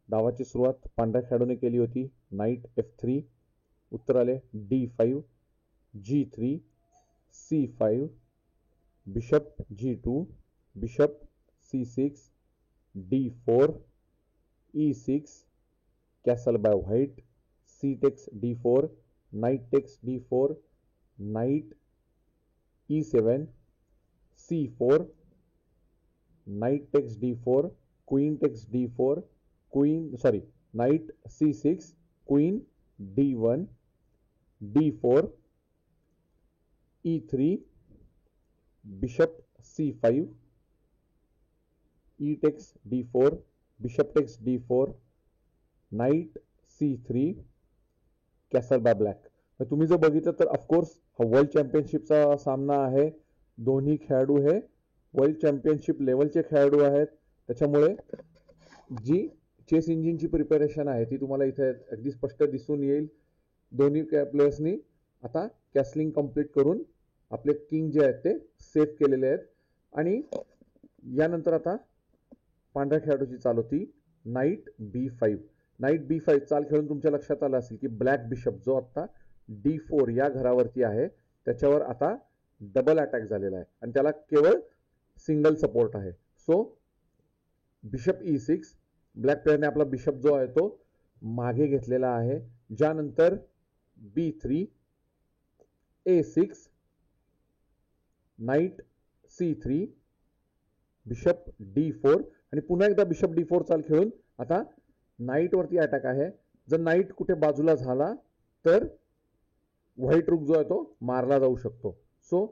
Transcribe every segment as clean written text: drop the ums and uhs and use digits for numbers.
डावाची सुरुवात पांढऱ्या खेळाडूने केली होती. नाईट F3, उत्तर आले D5, G3, C5, bishop G2, bishop C6, D4, E6, castle by white, C takes D4, knight takes D4, knight E7, C4, knight takes D4, queen takes D4, knight C6, queen D1, D4, E3, bishop C5, E takes D4, bishop takes D4, knight C3, castle bye black. तुम्ही जर बघितलं तर of course हा world चॅम्पियनशिपचा सामना आहे. दोन्ही खेळाडू हे वर्ल्ड चॅम्पियनशिप लेवलचे खेळाडू आहेत. त्याच्यामुळे जी चेस इंजिनची प्रिपरेशन आहे ती तुम्हाला इथे अगदी स्पष्ट दिसून येईल. दोन्ही प्लेयर्सनी आता कॅसलिंग कंप्लीट करून आपले किंग जे आहेत ते सेफ केलेले आहेत. आणि यानंतर आता पांढऱ्या खेळाडूची चाल होती नाईट B5. नाईट B5 चाल खेळून तुमच्या लक्षात आलं असेल की ब्लॅक बिशप जो आता D4 या घरावरती आहे त्याच्यावर आता डबल अटॅक झालेला आहे आणि त्याला केवळ सिंगल सपोर्ट आहे. सो बिशप E6, ब्लॅक प्लेअरने आपला बिशप जो आहे तो मागे घेतलेला आहे. ज्यानंतर B3, A6, night C3, bishop D4 आणि पुन्हा एकदा बिशप D4 चाल खेळून आता नाईट वरती अटॅक आहे. जर नाईट कुठे बाजूला झाला तर व्हाईट रूक जो आहे तो मारला जाऊ शकतो. सो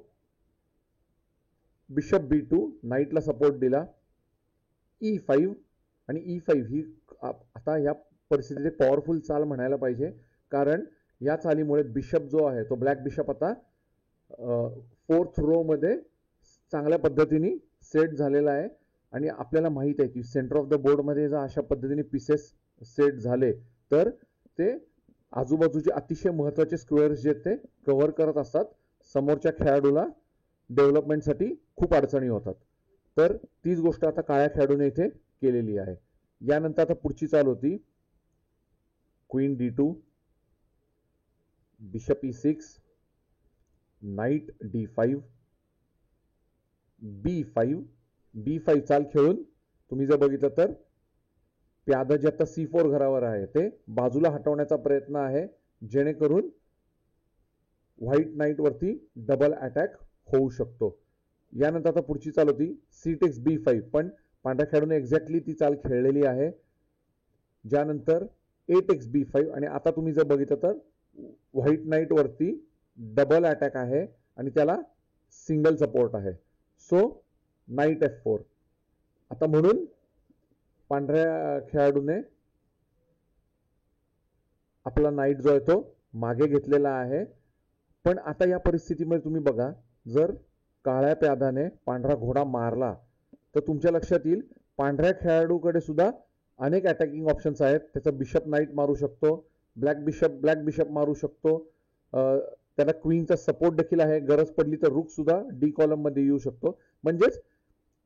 बिशप B2 नाईटला सपोर्ट दिला. E5 आणि E5 ही आता या परिस्थितीत पॉवरफुल चाल म्हणायला पाहिजे, कारण या चालीमुळे बिशप जो आहे तो ब्लॅक बिशप आता 4th रो मध्ये चांगल्या पद्धतीने सेट झालेला आहे. आणि आपल्याला माहित आहे की सेंटर ऑफ द बोर्डमध्ये जर अशा पद्धतीने पीसेस सेट झाले तर ते आजूबाजूचे अतिशय महत्त्वाचे स्क्वेअर्स जे ते कव्हर करत असतात. समोरच्या खेळाडूला डेव्हलपमेंटसाठी खूप अडचणी होतात. तर तीच गोष्ट आता काळ्या खेळाडूने इथे केलेली आहे. यानंतर आता पुढची चाल होती queen D2, bishop E6, night D5, B5 चाल खेळून तुम्ही जर बघितलं तर प्यादा जे आता C4 घरावर आहे ते बाजूला हटवण्याचा प्रयत्न आहे, जेणेकरून व्हाईट नाईट वरती डबल अटॅक होऊ शकतो. यानंतर आता पुढची चाल होती C takes B5, पण पांढऱ्या खेळाडूने एक्झॅक्टली ती चाल खेळलेली आहे. ज्यानंतर A takes B5 आणि आता तुम्ही जर बघितलं तर व्हाईट नाईट वरती डबल अटॅक आहे आणि त्याला सिंगल सपोर्ट आहे. So night F4. आता म्हणून पांढऱ्या खेळाडूने आपला नाईट जो आहे तो मागे घेतलेला आहे. पण आता या परिस्थितीमध्ये तुम्ही बघा, जर काळ्या प्यादाने पांढरा घोडा मारला तर तुमच्या लक्षात येईल पांढऱ्या खेळाडूकडे सुद्धा अनेक अटॅकिंग ऑप्शन्स आहेत. त्याचा बिशप नाईट मारू शकतो, ब्लॅक बिशप मारू शकतो, त्याला क्वीनचा सपोर्ट देखील आहे. गरज पडली तर रुक सुद्धा D कॉलम मध्ये येऊ शकतो. म्हणजेच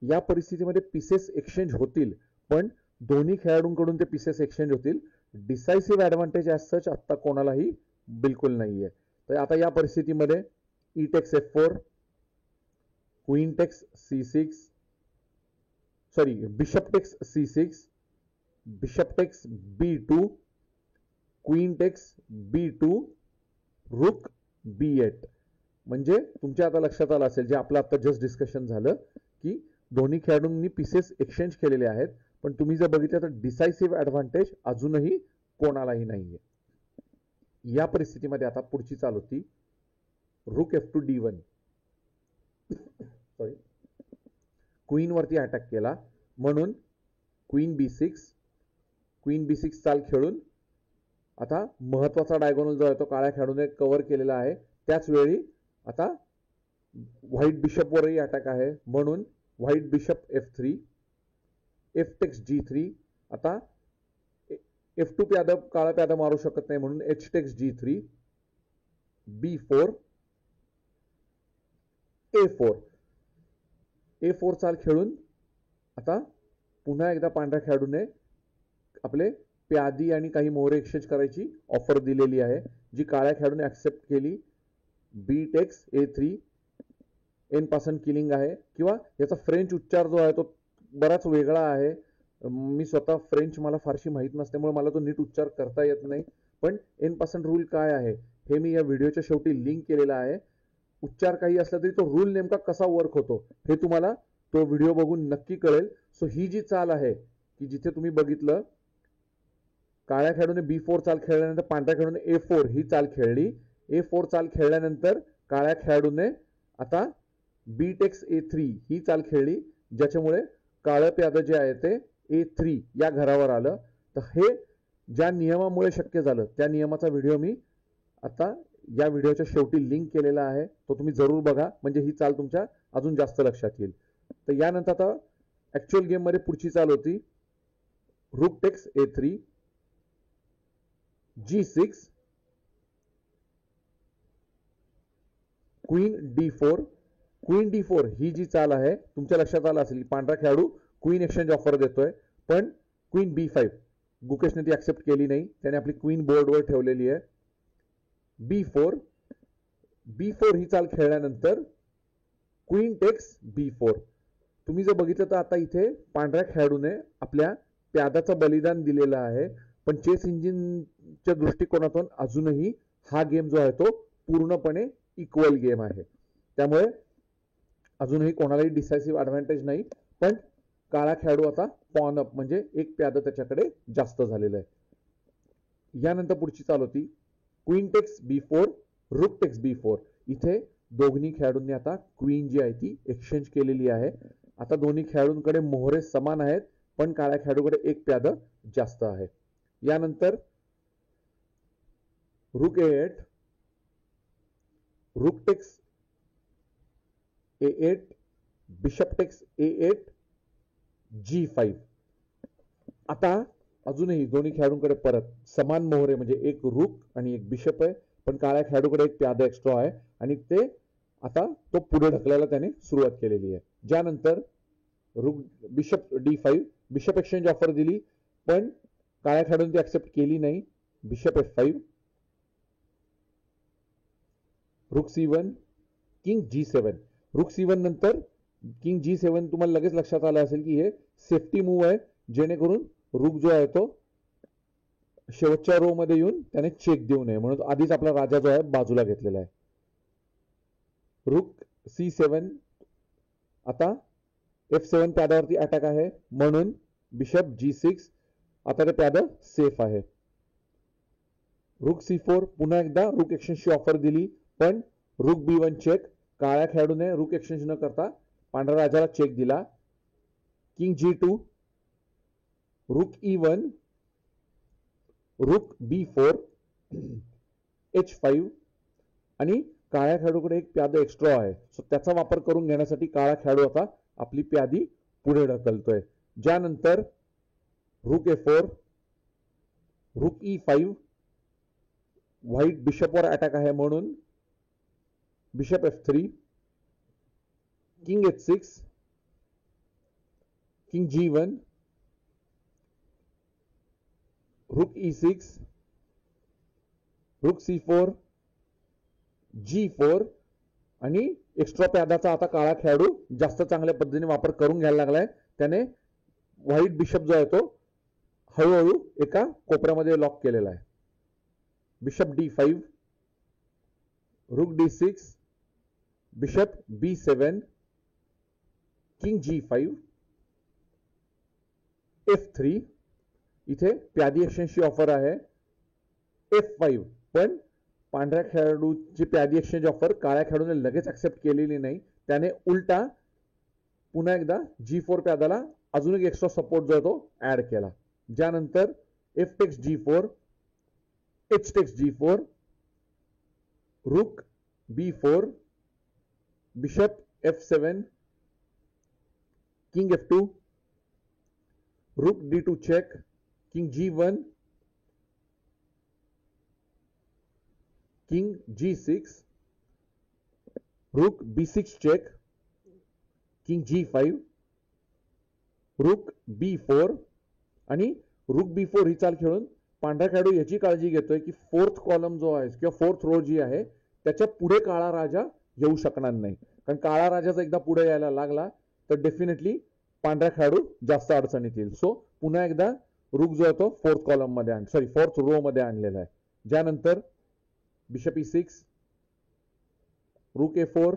या परिस्थितीमध्ये पीसेस एक्सचेंज होतील, पण दोन्ही खेळाडूंकडून ते पीसेस एक्सचेंज होतील. डिसायसिव्ह ॲडव्हान्टेज ॲज सच आत्ता कोणालाही बिलकुल नाहीये. तर आता या परिस्थितीमध्ये E takes F4, queen takes C6, bishop takes C6, bishop takes B2, queen takes B2, rook B8. म्हणजे तुमच्या आता लक्षात आलं असेल जे आपलं आता जस्ट डिस्कशन झालं की दोन्ही खेळाडूंनी पीसेस एक्सचेंज केलेले आहेत, पण तुम्ही जर बघितलं तर डिसायसिव्ह ॲडव्हान्टेज अजूनही कोणालाही नाहीये. या परिस्थितीमध्ये आता पुढची चाल होती रुक F2 D1. क्वीन वरती अटॅक केला म्हणून क्वीन B6 चाल खेळून आता महत्वाचा डायगोनल जो आहे तो काळ्या खेळाडूने कव्हर केलेला आहे. त्याच वेळी आता व्हाईट बिशप वरही अटॅक आहे, म्हणून white bishop F3, F takes G3. आता F2 प्यादा काळा प्यादा मारू शकत नाही म्हणून H takes G3, B4, A4 चाल खेळून आता पुन्हा एकदा पांढऱ्या खेळाडूने आपले प्यादी आणि काही मोहरे एक्सचेंज करायची ऑफर दिलेली आहे, जी काळ्या खेळाडूने ऍक्सेप्ट केली. बी टेक्स A3 एन पासून किलिंग आहे, किंवा याचा फ्रेंच उच्चार जो आहे तो बराच वेगळा आहे. मी स्वतः फ्रेंच मला फारशी माहीत नसल्यामुळे मला तो नीट उच्चार करता येत नाही. पण एन पासून रूल काय आहे हे मी या व्हिडिओच्या शेवटी लिंक केलेला आहे. उच्चार काही असला तरी तो रूल नेमका कसा वर्क होतो हे तुम्हाला तो व्हिडिओ बघून नक्की कळेल. सो ही जी चाल आहे की जिथे तुम्ही बघितलं काळ्या खेळाडूने B4 चाल खेळल्यानंतर पांढऱ्या खेळाडूने A4 ही चाल खेळली. A4 चाल खेळल्यानंतर काळ्या खेळाडूने आता B टेक्स A3 ही चाल खेळली, ज्याच्यामुळे काळं प्याद जे आहे ते A3 या घरावर आलं. तर हे ज्या नियमामुळे शक्य झालं त्या नियमाचा व्हिडिओ मी आता या व्हिडिओच्या शेवटी लिंक केलेला आहे, तो तुम्ही जरूर बघा, म्हणजे ही चाल तुमच्या अजून जास्त लक्षात येईल. तर यानंतर आता ऍक्च्युअल गेम मध्ये पुढची चाल होती rook takes A3 G6 queen D4. Queen D4 ही जी चाल आहे तुमच्या लक्षात आलं असेल, पांढरा खेळाडू क्वीन एक्सचेंज ऑफर देतोय, पण क्वीन B5 गुकेशने ती ऍक्सेप्ट केली नाही, त्याने आपली क्वीन बोर्डवर ठेवलेली आहे. B4 ही चाल खेळल्यानंतर क्वीन टेक्स B4. तुम्ही जर बघितलं तर आता इथे पांढऱ्या खेळाडूने आपल्या प्यादाचं बलिदान दिलेलं आहे, पण चेस इंजिनच्या दृष्टिकोनातून अजूनही हा गेम जो आहे तो पूर्णपणे इक्वल गेम आहे. त्यामुळे अजूनही कोणालाही डिसायसिव्ह ऍडव्हान्टेज नाही, पण काळा खेळाडू आता पॉन अप म्हणजे एक प्यादा त्याच्याकडे जास्त झालेलं आहे. यानंतर पुढची चाल होती क्वीन टेक्स B4 रूक टेक्स B4. इथे दोन्ही खेळाडूंनी आता क्वीन जी आहे ती एक्सचेंज केलेली आहे. आता दोन्ही खेळाडूंकडे मोहरे समान आहेत, पण काळ्या खेळाडूकडे एक प्याद जास्त आहे. यानंतर रूक A8 रूक text A8 bishop text A8 G5. आता अजूनही दोन्ही खेळाडूंकडे परत समान मोहरे म्हणजे एक रूक आणि एक बिशप आहे, पण काळ्या खेळाडूकडे एक प्यादा एक्स्ट्रा आहे आणि ते आता तो पुढे ढकलायला त्याने सुरुवात केलेली आहे. ज्यानंतर रूक bishop D5 bishop exchange offer दिली, पण काळ्या खेळाडूने ती ऍक्सेप्ट केली नाही. बिशप F5 रूक C1 किंग G7. रूक C1 नंतर किंग G7 तुम्हाला लगेच लक्षात आलं असेल की हे सेफ्टी मूव आहे, जेणेकरून रूक जो आहे तो शेवटच्या रो मध्ये येऊन त्याने चेक देऊ नये म्हणून आधीच आपला राजा जो आहे बाजूला घेतलेला आहे. रूक C7 आता F7 प्यादावरती अटॅक आहे, म्हणून बिशप G6 आता ते प्याद सेफ आहे. रूक C4 पुन्हा एकदा रूक एक्सचेंजची ऑफर दिली, पण रूक B1 चेक. काळ्या खेळाडूने रूक एक्सचेंज न करता पांढऱ्या राजाला चेक दिला. किंग G2 रूक E1 रूक B4 H5 आणि काळ्या खेळाडूकडे एक प्यादा एक्स्ट्रा आहे, सो त्याचा वापर करून घेण्यासाठी काळा खेळाडू आता आपली प्यादी पुढे ढकलतोय. ज्यानंतर रूक A4 रूक E5 व्हाईट बिशपवर अटॅक आहे म्हणून bishop F3 king H6 king G1 रूक E6 रूक C4 G4 आणि एक्स्ट्रा प्यादाचा आता काळा खेळाडू जास्त चांगल्या पद्धतीने वापर करून घ्यायला लागलाय. त्याने व्हाईट बिशप जो आहे तो हळूहळू एका कोपऱ्यामध्ये लॉक केलेला आहे. बिशप D5 रूक D6 bishop B7 king G5 F3. इथे प्यादी एक्सचेंजची ऑफर आहे. F5 पण पांढऱ्या खेळाडूची प्यादी एक्सचेंज ऑफर काळ्या खेळाडूने लगेच ऍक्सेप्ट केलेली नाही, त्याने उलटा पुन्हा एकदा G4 प्यादाला अजून एक एक्स्ट्रा सपोर्ट जो आहे तो ऍड केला. ज्यानंतर F text G4 H text G4 रूक B4 bishop F7 king F2 रूक D2 check king G1 king G6 रूक B6 चेक किंग G5 रूक B4 आणि रुक B4 ही चाल खेळून पांढरा खेळाडू याची काळजी घेतोय की फोर्थ कॉलम जो आहे किंवा फोर्थ रो जी आहे त्याच्या पुढे काळा राजा येऊ शकणार नाही. कारण काळा राजा जर एकदा पुढे यायला लागला तर डेफिनेटली पांढरा खेळाडू जास्त अडचणीत येईल. सो पुन्हा एकदा रुक जो आहे तो फोर्थ कॉलम मध्ये फोर्थ रो मध्ये आणलेला आहे. ज्यानंतर बिशप E6, रुक A4,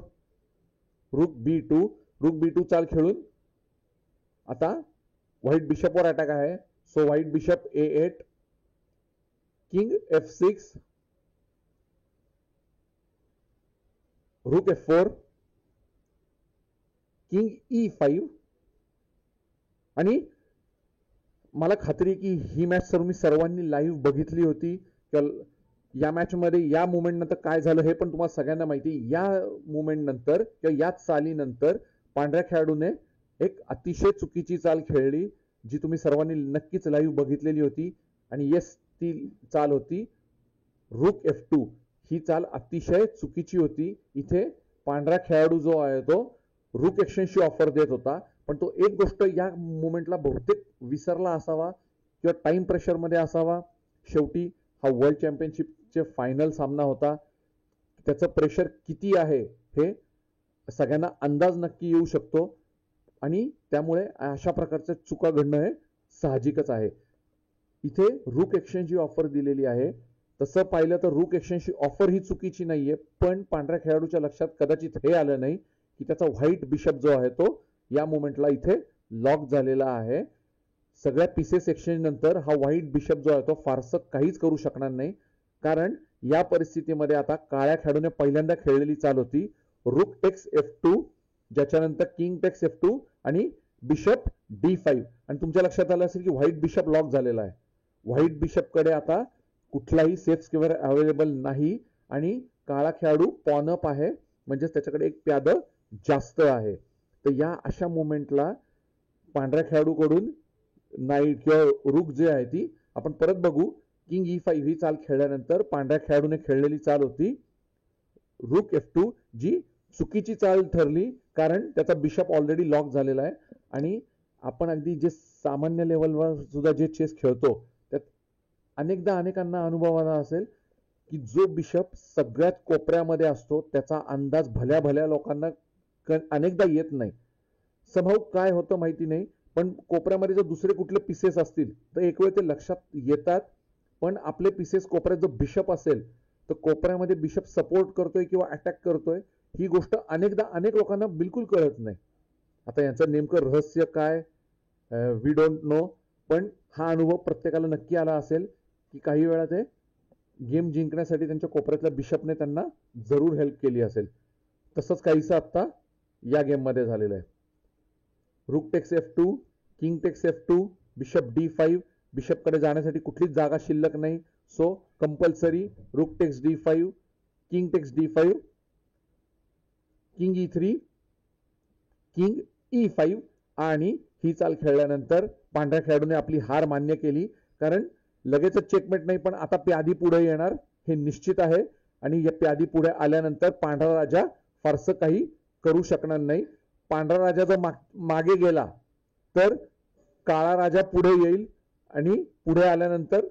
रुक B2, रुक B2 चाल खेळून आता व्हाईट बिशपवर अटॅक आहे. So white bishop A8, king F6, रुक F4, किंग E5. आणि मला खात्री आहे की ही मॅच तुम्ही सर्वांनी लाईव्ह बघितली होती. या मॅच मध्ये या मुवमेंट नंतर काय झालं हे पण तुम्हाला सगळ्यांना माहिती. या मुवमेंट नंतर किंवा याच चालीनंतर पांढऱ्या खेळाडूने एक अतिशय चुकीची चाल खेळली जी तुम्ही सर्वांनी नक्कीच लाईव्ह बघितलेली होती. आणि येस, ती चाल होती रुक F2. ही चाल अतिशय चुकीची होती. इथे पांढरा खेळाडू जो आहे तो रुक एक्सचेंजची ऑफर देत होता, पण तो एक गोष्ट या मुवमेंटला बहुतेक विसरला असावा किंवा टाइम प्रेशरमध्ये असावा. शेवटी हा वर्ल्ड चॅम्पियनशिपचे फायनल सामना होता. त्याचं प्रेशर किती आहे हे सगळ्यांना अंदाज नक्की येऊ शकतो आणि त्यामुळे अशा प्रकारच्या चुका घडणं हे साहजिकच आहे. इथे रुक एक्सचेंजची ऑफर दिलेली आहे. तसं पाहिलं तर रुक एक्सचेंजची ऑफर ही चुकीची नाहीये, पण पांढऱ्या खेळाडूच्या लक्षात कदाचित हे आलं नाही की त्याचा व्हाईट बिशप जो आहे तो या मुवमेंटला इथे लॉक झालेला आहे. सगळ्या पीसेस एक्सचेंज नंतर हा व्हाईट बिशप जो आहे तो फारसं काहीच करू शकणार नाही. कारण या परिस्थितीमध्ये आता काळ्या खेळाडूने पहिल्यांदा खेळलेली चाल होती रुक takes F2, ज्याच्यानंतर king takes F2 आणि बिशप D5. आणि तुमच्या लक्षात आलं असेल की व्हाईट बिशप लॉक झालेला आहे. व्हाईट बिशपकडे आता कुठलाही सेफ स्क्वेअर अवेलेबल नाही आणि काळा खेळाडू पॉन अप आहे, म्हणजेच त्याच्याकडे एक प्यादं जास्त आहे. तर या अशा मुवमेंटला पांढऱ्या खेळाडूकडून नाईट किंवा रुक जे आहे ती आपण परत बघू. किंग E5 ही चाल खेळल्यानंतर पांढऱ्या खेळाडूने खेळलेली चाल होती रुक F2, जी चुकीची चाल ठरली कारण त्याचा बिशप ऑलरेडी लॉक झालेला आहे. आणि आपण अगदी जे सामान्य लेवलवर सुद्धा जे चेस खेळतो त्यात अनेकदा अनेकांना अनुभव आला असेल की जो बिशप सगळ्यात कोपऱ्यामध्ये असतो त्याचा अंदाज भल्या भल्या लोकांना अनेकदा येत नाही. संभव काय होतं माहिती नाही, पण कोपऱ्यामध्ये जर दुसरे कुठले पीसेस असतील तर एक वेळ ते लक्षात येतात. पण आपले पीसेस कोपऱ्यात जो बिशप असेल तर कोपऱ्यामध्ये बिशप सपोर्ट करतोय किंवा अटॅक करतोय ही गोष्ट अनेकदा अनेक लोकांना बिलकुल कळत नाही. आता यांचं नेमकं रहस्य काय वी डोंट नो, पण हा अनुभव प्रत्येकाला नक्की आला असेल की काही वेळा ते गेम जिंकण्यासाठी त्यांच्या कोपऱ्यातल्या बिशपने त्यांना जरूर हेल्प केली असेल. तसंच काहीसं आत्ता या गेममध्ये झालेलं आहे. Rook takes F2, king takes F2, bishop D5. बिशपकडे जाण्यासाठी कुठलीच जागा शिल्लक नाही. So compulsory rook takes D5, king takes D5, king E3, king E5. आणि ही चाल खेळल्यानंतर पांढऱ्या खेळाडूने आपली हार मान्य केली. कारण लगेचच चेकमेट नाही, पण आता प्यादी पुढे येणार हे निश्चित आहे. आणि या प्यादी पुढे आल्यानंतर पांढरा राजा फारसं काही करू शकणार नाही. पांढरा राजा जर मागे गेला तर काळा राजा पुढे येईल आणि पुढे आल्यानंतर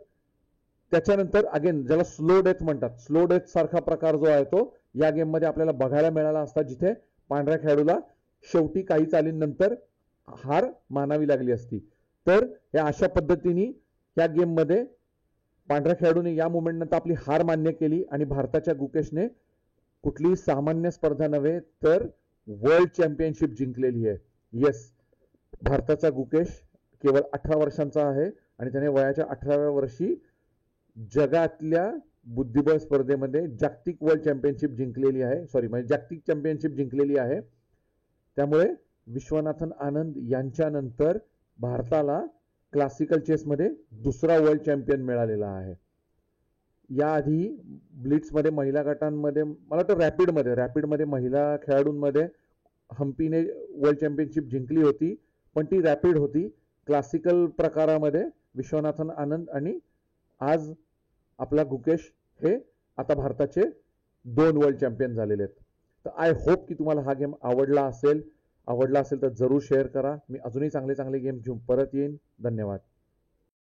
त्याच्यानंतर अगेन ज्याला स्लो डेथ म्हणतात, स्लो डेथ सारखा प्रकार जो आहे तो या गेम मध्ये आपल्याला बघायला मिळाला असता, जिथे पांढऱ्या खेळाडूला शेवटी काही चालींनंतर हार मानावी लागली असती. तर या अशा पद्धतीने या गेम मध्ये पांढऱ्या खेळाडूने या मुवमेंट नंतर आपली हार मान्य केली आणि भारताच्या गुकेशने कुठलीही सामान्य स्पर्धा नव्हे तर वर्ल्ड चॅम्पियनशिप जिंकलेली आहे. येस, भारताचा गुकेश केवळ 18 वर्षांचा आहे आणि त्याने वयाच्या 18व्या वर्षी जगातल्या बुद्धिबळ स्पर्धेमध्ये जागतिक वर्ल्ड चॅम्पियनशिप जिंकलेली आहे. म्हणजे जागतिक चॅम्पियनशिप जिंकलेली आहे. त्यामुळे विश्वनाथन आनंद यांच्यानंतर भारताला क्लासिकल चेसमध्ये दुसरा वर्ल्ड चॅम्पियन मिळालेला आहे. याआधी ब्लिट्समध्ये महिला गटांमध्ये मला वाटतं रॅपिडमध्ये महिला खेळाडूंमध्ये हम्पीने वर्ल्ड चॅम्पियनशिप जिंकली होती, पण ती रॅपिड होती. क्लासिकल प्रकारामध्ये विश्वनाथन आनंद आणि आज आपला गुकेश हे आता भारताचे 2 वर्ल्ड चॅम्पियन झालेले आहेत. तर आय होप की तुम्हाला हा गेम आवडला असेल तर जरूर शेअर करा. मी अजूनही चांगले गेम घेऊन परत येईन. धन्यवाद.